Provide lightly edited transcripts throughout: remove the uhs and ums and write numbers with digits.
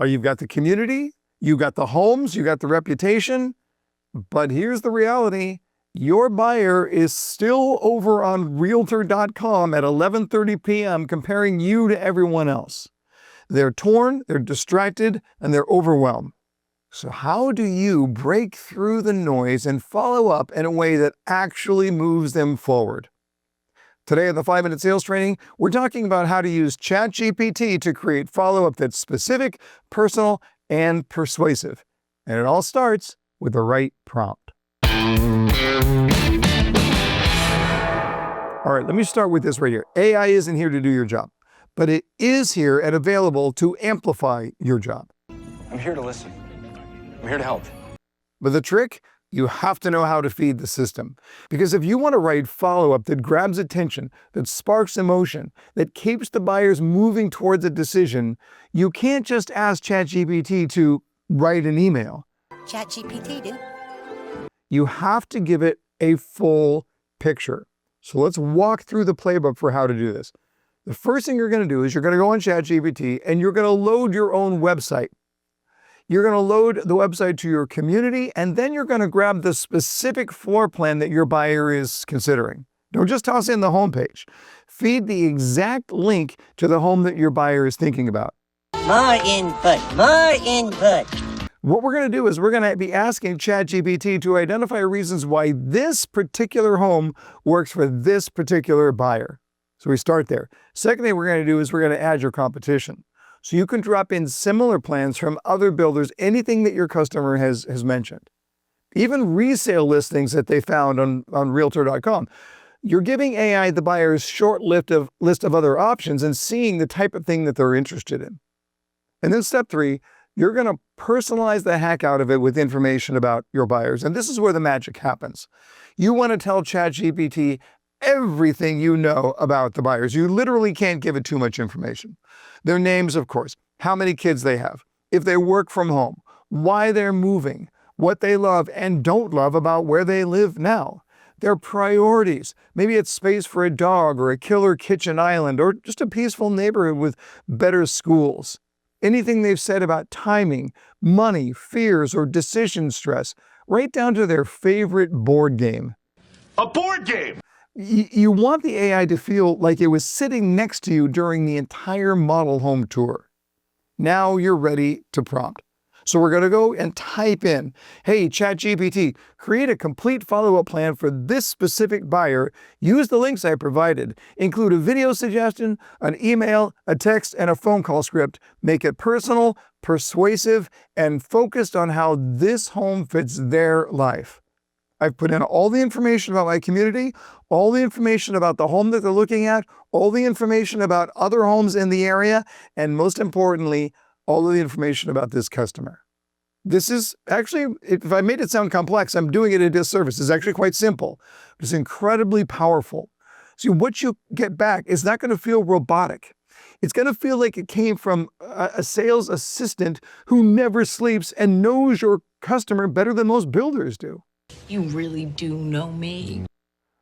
You've got the community, you got the homes, you got the reputation, but here's the reality. Your buyer is still over on Realtor.com at 11:30 p.m. comparing you to everyone else. They're torn, they're distracted, and they're overwhelmed. So how do you break through the noise and follow up in a way that actually moves them forward? Today in the 5-Minute Sales Training, we're talking about how to use ChatGPT to create follow-up that's specific, personal, and persuasive. And it all starts with the right prompt. All right, let me start with this right here. AI isn't here to do your job, but it is here and available to amplify your job. I'm here to listen. I'm here to help. But the trick? You have to know how to feed the system. Because if you want to write follow-up that grabs attention, that sparks emotion, that keeps the buyers moving towards a decision, you can't just ask ChatGPT to write an email. ChatGPT did. You have to give it a full picture. So let's walk through the playbook for how to do this. The first thing you're going to do is you're going to go on ChatGPT and you're going to load your own website. You're going to load the website to your community, and then you're going to grab the specific floor plan that your buyer is considering. Don't just toss in the homepage. Feed the exact link to the home that your buyer is thinking about. More input, more input. What we're going to do is we're going to be asking ChatGPT to identify reasons why this particular home works for this particular buyer. So we start there. Second thing we're going to do is we're going to add your competition. So you can drop in similar plans from other builders, anything that your customer has mentioned. Even resale listings that they found on Realtor.com. You're giving AI the buyer's short list of other options and seeing the type of thing that they're interested in. And then step 3, you're going to personalize the heck out of it with information about your buyers. And this is where the magic happens. You want to tell ChatGPT everything you know about the buyers. You literally can't give it too much information. Their names, of course, how many kids they have, if they work from home, why they're moving, what they love and don't love about where they live now, their priorities. Maybe it's space for a dog or a killer kitchen island or just a peaceful neighborhood with better schools. Anything they've said about timing, money, fears, or decision stress, right down to their favorite board game. A board game! You want the AI to feel like it was sitting next to you during the entire model home tour. Now you're ready to prompt. So we're going to go and type in, hey, ChatGPT, create a complete follow-up plan for this specific buyer. Use the links I provided. Include a video suggestion, an email, a text, and a phone call script. Make it personal, persuasive, and focused on how this home fits their life. I've put in all the information about my community, all the information about the home that they're looking at, all the information about other homes in the area, and most importantly, all of the information about this customer. This is actually, if I made it sound complex, I'm doing it a disservice. It's actually quite simple. It's incredibly powerful. See, what you get back is not going to feel robotic. It's going to feel like it came from a sales assistant who never sleeps and knows your customer better than most builders do. You really do know me.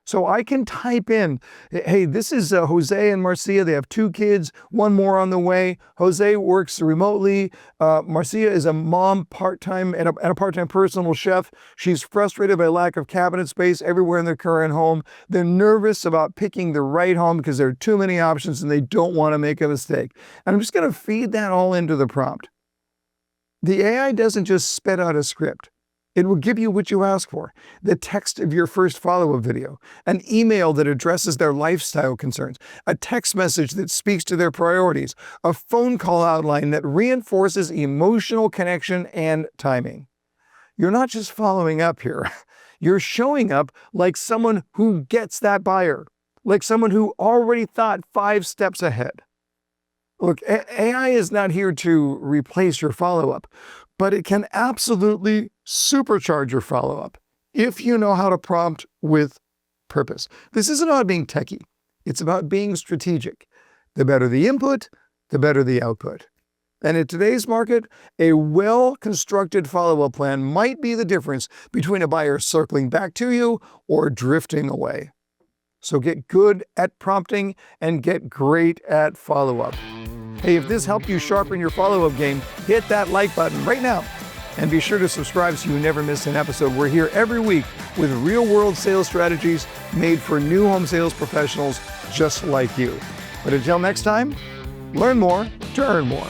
So I can type in, hey, this is Jose and Marcia. They have 2 kids, 1 more on the way. Jose works remotely. Marcia is a mom part-time and a part-time personal chef. She's frustrated by lack of cabinet space everywhere in their current home. They're nervous about picking the right home because there are too many options and they don't want to make a mistake. And I'm just going to feed that all into the prompt. The AI doesn't just spit out a script. It will give you what you ask for, the text of your first follow-up video, an email that addresses their lifestyle concerns, a text message that speaks to their priorities, a phone call outline that reinforces emotional connection and timing. You're not just following up here. You're showing up like someone who gets that buyer, like someone who already thought 5 steps ahead. Look, AI is not here to replace your follow-up, but it can absolutely supercharge your follow-up if you know how to prompt with purpose. This isn't about being techie. It's about being strategic. The better the input, the better the output. And in today's market, a well-constructed follow-up plan might be the difference between a buyer circling back to you or drifting away. So get good at prompting and get great at follow-up. Hey, if this helped you sharpen your follow-up game, hit that like button right now. And be sure to subscribe so you never miss an episode. We're here every week with real-world sales strategies made for new home sales professionals just like you. But until next time, learn more to earn more.